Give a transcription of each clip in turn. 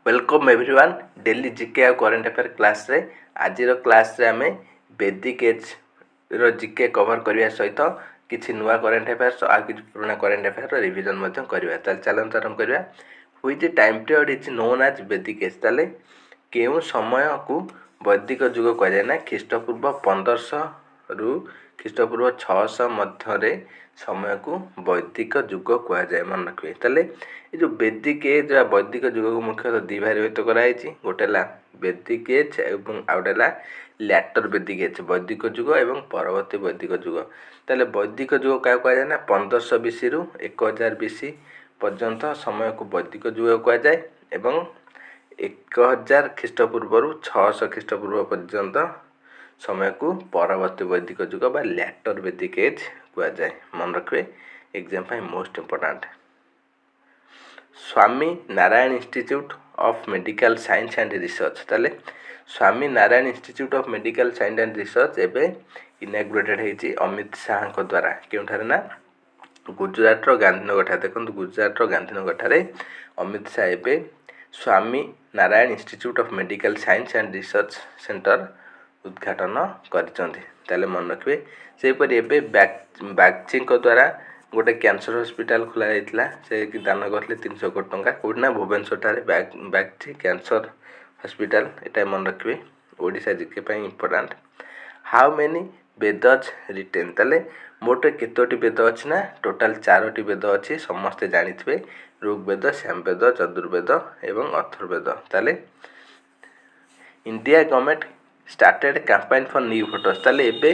Welcome everyone daily GK आ current affair class रे आज class रे आमे वैदिक एज रो जीके कवर करबा सहित किछि नुवा करंट अफेयर आ किछि पुराना करंट अफेयर रो रिवीजन मध्ये करबा ताल चलन आरंभ करबा which time period is known as Vedic age ताले केउ समय को वैदिक युग कह जाय ना ख्रीष्टपूर्व 1500 रु ख्रीष्टपूर्व 600 मध्य रे समय को वैदिक युग कह जाय मन रखबे ताले ये जो वैदिक एज या वैदिक युग को मुख्यतः दि भाग विभक्त कराई गोटे वैदिक एज एवं आउटेला लैटर वैदिक एज वैदिक युग एवं परवर्ती वैदिक युग ताले वैदिक युग क्या कह जाए ना 1500 बीसी रु 1000 बीसी पर्यंत समय को वैदिक युग कह जाए एवं 1000 ख्रीष्टपूर्व 600 ख्रीष्टपूर्व पर्यंत समय को परवर्ती वैदिक युग बा लैटर वैदिक एज कह जाए मन रखिए एग्जाम पाई most important Swami Narayan institute of medical science and research ताले Swami Narayan institute of medical science and research एवं इनाग्रेटेड होती अमित शाह द्वारा क्योंठारे ना गुजरात गांधीनगर ठारे देखो गुजरात गांधीनगर ठारे अमित शाह एवं Swami Narayan institute of medical science and research centre उद्घाटन कर मन रखिए सेपरी बागची द्वारा गोटे कैंसर हॉस्पिटल खोला जाइतिला से कि दान करले 300 कोटी टंका कोडना भुवनेश्वर ठारे बागची कैंसर हॉस्पिटल एटा मन रखिए ओडिशा जीके पई इंपोर्टेंट हाउ मेनी वेदज रिटेन ताले मोटे केतोटी वेद अछि ना टोटल 4टी वेद अछि समस्त जानिथिबे ऋग्वेद सामवेद चतुर्वेद एवं अथर्ववेद ताले India government started campaign for new voters ताले एबे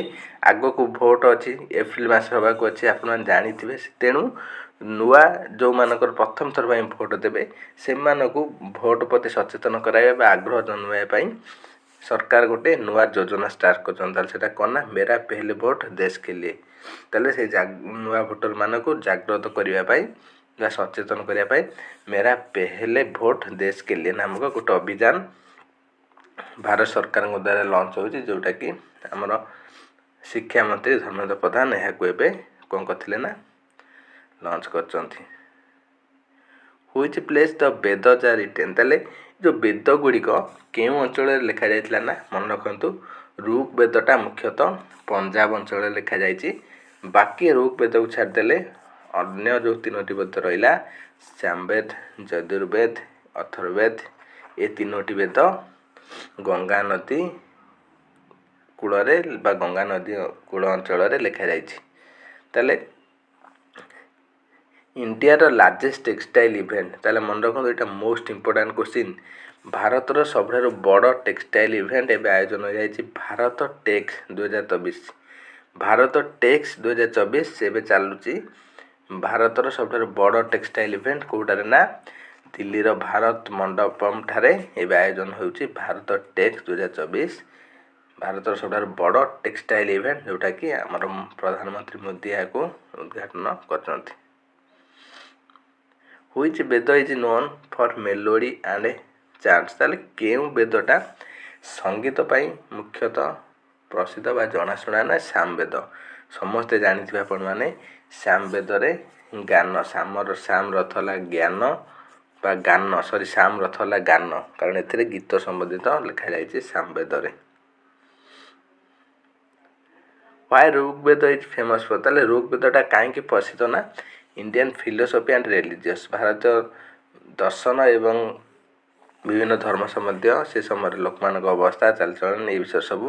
आगो को भोट अछि एप्रिल मास होबा को अछि आपण जानिथिबे तेनु नुआ जो मानकर प्रथम थर पई भोट देबे से मानको भोट प्रति सचेतन कराइबा आग्रह जन्माय पई सरकार गोटे नुआ योजना स्टार्ट करछन ताले सेटा कोना मेरा पहले वोट देश के लिए ताले से नुआ वोटर मानको जागृत करिया पई या सचेतन करिया पई मेरा पहले वोट देश के लिए नामक गोटे अभियान भारत सरकार द्वारा लॉन्च होची जोटा कि हमर शिक्षा मंत्री धर्मेंद्र प्रधान यह कौन करथिले ना लॉन्च करचंती which place the Vedas are written ताले जो वेद गुड़िक केउ अंचल लिखा जाइतिला ना मन रखंतु ऋग्वेदटा मुख्यतः पंजाब अंचल लिखा जाइछि बाकी ऋग्वेद को छाड़ देले अन्य जो 3टी वेद रहिला सामवेद यजुर्वेद अथर्ववेद ए 3टी वेद गंगा नदी कूलरे बा गंगा नदी कूल अंचल लिखा जाइछि ताले इंडिया रो लार्जेस्ट टेक्सटाइल इवेंट ताले मन रखो एटा मोस्ट इंपोर्टेंट क्वेश्चन भारत रो सबठारु बड़ टेक्सटाइल इवेंट एबे आयोजन हो जाइछि भारत टेक्स 2024 भारत टेक्स 2024 एबे चालुछि भारत रो सबठारु बड़ टेक्सटाइल इवेंट कोटारे ना दिल्ली रो भारत मंडपम ठारे एबे आयोजन होउछि भारत टेक्स 2024 भारत रो सबठारु बड़ टेक्सटाइल इवेंट जोटा कि हमर प्रधानमंत्री मोदी याको उद्घाटन करछन्ती which Veda is known for melody and chants ताले केउ वेदटा संगीत पई मुख्यतः प्रसिद्ध बा जनाशुना ना सामवेद समस्त जानिथिबा आपण माने सामवेद रे गान सामर साम रथला ज्ञान बा गान सॉरी साम रथला गान कारण एथिरे गीत संबंधित लिखा जाइछि सामवेद रे why Rigveda is famous for ताले ऋग्वेदटा काहे कि प्रसिद्ध ना इंडियन फिलोसफी एंड रिलीजियस भारत दर्शन एवं विभिन्न धर्म सम्बन्धी से समय लोकमान अवस्था चलचलन ये विषय सब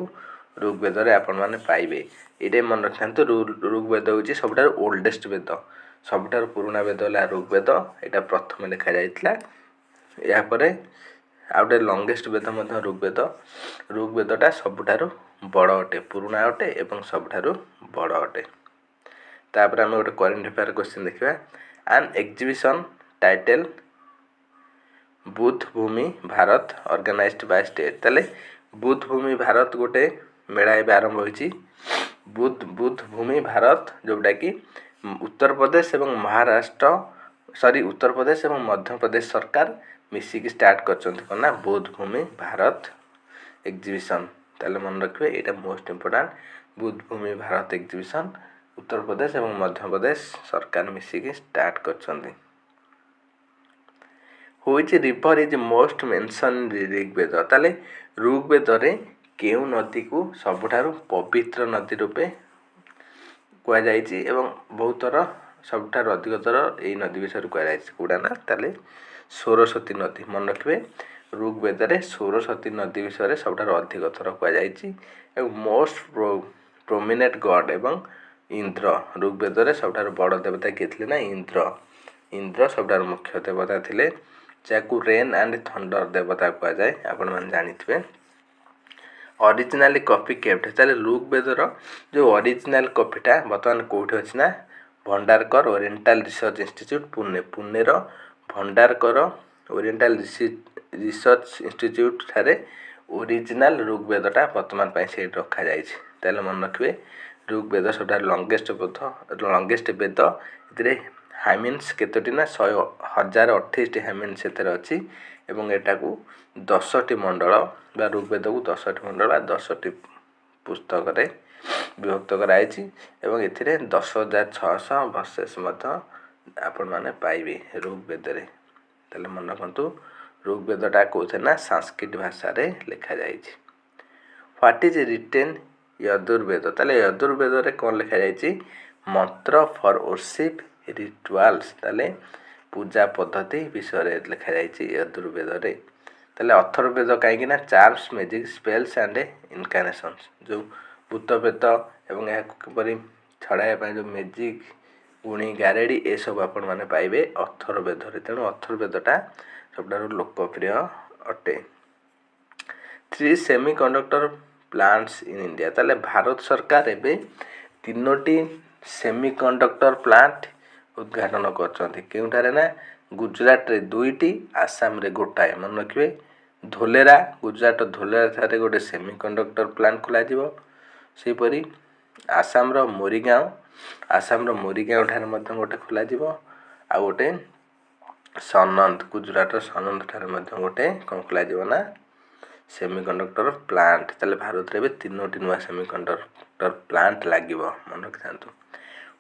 ऋग्वेद रे आपण माने पाइबे एटे मन रखंतु ऋग्वेद होची सबटार ओल्डेस्ट वेद सबटार पुराना वेद होला ऋग्वेद एटा प्रथम लिखा जाइतला या परे आउटे लॉन्गेस्ट वेद मध्ये ऋग्वेदटा सबटार बड़ अटे पुराना अटे एवं सबटार बड़ अटे तापर हम गोटे करंट अफेयर क्वेश्चन देखिबा an exhibition title Buddha Bhumi Bharat organised by state ताले बुद्ध भूमि भारत गोटे मेला एबे आरंभ होईची बुद्ध भूमि भारत जोटा कि उत्तर प्रदेश एवं महाराष्ट्र उत्तर प्रदेश एवं मध्य प्रदेश सरकार मिसिकी स्टार्ट करचंती कोना बुद्ध भूमि भारत एग्जीबिशन ताले मन रखबे एटा मोस्ट इंपोर्टेंट बुद्ध भूमि भारत एग्जीबिशन उत्तर प्रदेश एवं मध्य प्रदेश सरकार मिसिकी स्टार्ट करचंती which river is most mention Rigveda. ତାହେଲେ ଋଗ୍ବେଦରେ କେଉଁ ନଦୀକୁ ସବୁଠାରୁ ପବିତ୍ର ନଦୀ ରୂପେ କୁହାଯାଇଛି ଏବଂ ବହୁତ ଥର ସବୁଠାରୁ ଅଧିକ ଥର ଏଇ ନଦୀ ବିଷୟରେ କୁହାଯାଇଛି କୋଉଟା ନା ତାହେଲେ ସରସ୍ୱତୀ ନଦୀ। ମନେ ରଖିବେ ଋଗ୍ବେଦରେ ସରସ୍ୱତୀ ନଦୀ ବିଷୟରେ ସବୁଠାରୁ ଅଧିକ ଥର କୁହାଯାଇଛି ଏବଂ ମୋଷ୍ଟ ପ୍ରୋମିନେଣ୍ଟ ଗଡ୍ ଏବଂ ଇନ୍ଦ୍ର। ଋଗ୍ବେଦରେ ସବୁଠାରୁ ବଡ଼ ଦେବତା କିଏ ଥିଲେ ନା ଇନ୍ଦ୍ର। ଇନ୍ଦ୍ର ସବୁଠାରୁ ମୁଖ୍ୟ ଦେବତା ଥିଲେ, ଯାହାକୁ ରେନ୍ ଆଣ୍ଡ ଥଣ୍ଡର ଦେବତା କୁହାଯାଏ ଆପଣମାନେ ଜାଣିଥିବେ। ଅରିଜିନାଲି କପି କେପ୍ଟ, ତାହେଲେ ଋଗ୍ବେଦର ଯେଉଁ ଅରିଜିନାଲ କପିଟା ବର୍ତ୍ତମାନ କେଉଁଠି ଅଛି ନା Bhandarkar oriental research institute Pune. ପୁନେର ଭଣ୍ଡାରକର ଓରିଏଣ୍ଟାଲ ରିସର୍ଚ୍ଚ ଇନଷ୍ଟିଚ୍ୟୁଟ୍ ଠାରେ ଓରିଜିନାଲ ଋଗ୍ବେଦଟା ବର୍ତ୍ତମାନ ପାଇଁ ସେଇଠି ରଖାଯାଇଛି। ତାହେଲେ ମନେ ରଖିବେ ଋଗ୍ବେଦ ସବୁଠାରୁ ଲଙ୍ଗେଷ୍ଟ ବେଦ। ଏଥିରେ ହାମିନ୍ସ କେତୋଟି ନା 1028ଟି ହାମିନ୍ସ ସେଥିରେ ଅଛି ଏବଂ ଏଟାକୁ 10ଟି ମଣ୍ଡଳ ବା ଋଗ୍ବେଦକୁ 10ଟି ମଣ୍ଡଳ ବା 10ଟି ପୁସ୍ତକରେ ବିଭକ୍ତ କରାଯାଇଛି ଏବଂ ଏଥିରେ 10,600 ଭର୍ସେସ୍ ମଧ୍ୟ ଆପଣମାନେ ପାଇବେ ଋଗ୍ବେଦରେ। ତାହେଲେ ମନେ ରଖନ୍ତୁ ଋଗ୍ବେଦଟା କେଉଁଥିରେ ନା ସାଂସ୍କ୍ରିଟ ଭାଷାରେ ଲେଖାଯାଇଛି। ହ୍ୱାଟ୍ ଇଜ୍ ରିଟେନ୍ ୟଜୁର୍ବେଦ, ତାହେଲେ ୟଜୁର୍ବେଦରେ କ'ଣ ଲେଖାଯାଇଛି ମନ୍ତ୍ର ଫର୍ ଓର୍ସିପ୍ ରିଚୁଆଲ୍ସ, ତାହେଲେ ପୂଜା ପଦ୍ଧତି ବିଷୟରେ ଲେଖାଯାଇଛି ୟଜୁର୍ବେଦରେ। ତାହେଲେ ଅଥର୍ବବେଦ କାହିଁକି ନା ଚାର୍ମସ୍ ମ୍ୟାଜିକ୍ ସ୍ପେଲ୍ସ ଆଣ୍ଡ ଇନକାନେସନ୍ସ, ଯେଉଁ ଭୂତ ପ୍ରେତ ଏବଂ ଏହାକୁ କିପରି ଛଡ଼ାଇବା ପାଇଁ ଯେଉଁ ମ୍ୟାଜିକ୍ ଗୁଣି ଗାରେଡ଼ି ଏସବୁ ଆପଣମାନେ ପାଇବେ ଅଥର୍ବବେଦରେ। ତେଣୁ ଅଥର୍ବବେଦଟା ସବୁଠାରୁ ଲୋକପ୍ରିୟ ଅଟେ। 3 ସେମି କଣ୍ଡକ୍ଟର ପ୍ଲାଣ୍ଟସ୍ ଇନ୍ ଇଣ୍ଡିଆ, ତାହେଲେ ଭାରତ ସରକାର ଏବେ 3ଟି ସେମି କଣ୍ଡକ୍ଟର ପ୍ଲାଣ୍ଟ ଉଦ୍ଘାଟନ କରୁଛନ୍ତି। କେଉଁଠାରେ ନା ଗୁଜୁରାଟରେ 2ଟି, ଆସାମରେ ଗୋଟାଏ। ମନେ ରଖିବେ ଧୋଲେରା, ଗୁଜୁରାଟ ଧୋଲେରା ଠାରେ ଗୋଟେ ସେମି କଣ୍ଡକ୍ଟର ପ୍ଲାଣ୍ଟ ଖୋଲାଯିବ। ସେହିପରି ଆସାମର ମୋରିଗାঁও ଠାରେ ମଧ୍ୟ ଗୋଟେ ଖୋଲାଯିବ। ଆଉ ଗୋଟେ ସନନ୍ଦ, ଗୁଜୁରାଟର ସନନ୍ଦ ଠାରେ ମଧ୍ୟ ଗୋଟେ କ'ଣ ଖୋଲାଯିବ ନା ସେମି କଣ୍ଡକ୍ଟର ପ୍ଲାଣ୍ଟ। ତାହେଲେ ଭାରତରେ ଏବେ 3ଟି ନୂଆ ସେମି କଣ୍ଡକ୍ଟର ପ୍ଲାଣ୍ଟ ଲାଗିବ, ମନେ ରଖିଥାନ୍ତୁ।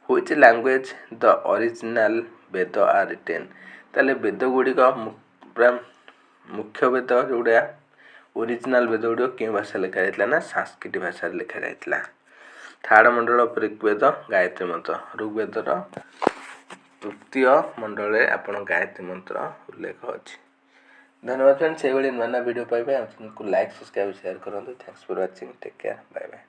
Which language the original Veda are written, ତାହେଲେ ବେଦ ଗୁଡ଼ିକ ପୁରା ମୁଖ୍ୟ ବେଦ ଯେଉଁଗୁଡ଼ା ଓରିଜିନାଲ ବେଦ ଗୁଡ଼ିକ କେଉଁ ଭାଷାରେ ଲେଖା ଯାଇଥିଲା ନା ସାଂସ୍କ୍ରିଟ ଭାଷାରେ ଲେଖା ଯାଇଥିଲା। ଥାର୍ଡ଼ ମଣ୍ଡଳ ଋଗ୍ବେଦ ଗାୟତ୍ରୀ ମନ୍ତ୍ର, ଋଗ୍ବେଦର ତୃତୀୟ ମଣ୍ଡଳରେ ଆପଣ ଗାୟତ୍ରୀ ମନ୍ତ୍ର ଉଲ୍ଲେଖ ଅଛି। ଧନ୍ୟବାଦ ଫ୍ରେଣ୍ଡ, ସେଇଭଳି ନୂଆ ନୂଆ ଭିଡ଼ିଓ ପାଇବେ। ଆମକୁ ଲାଇକ୍, ସବସ୍କ୍ରାଇବ୍, ସେୟାର କରନ୍ତୁ। Thanks for watching, take care, bye bye.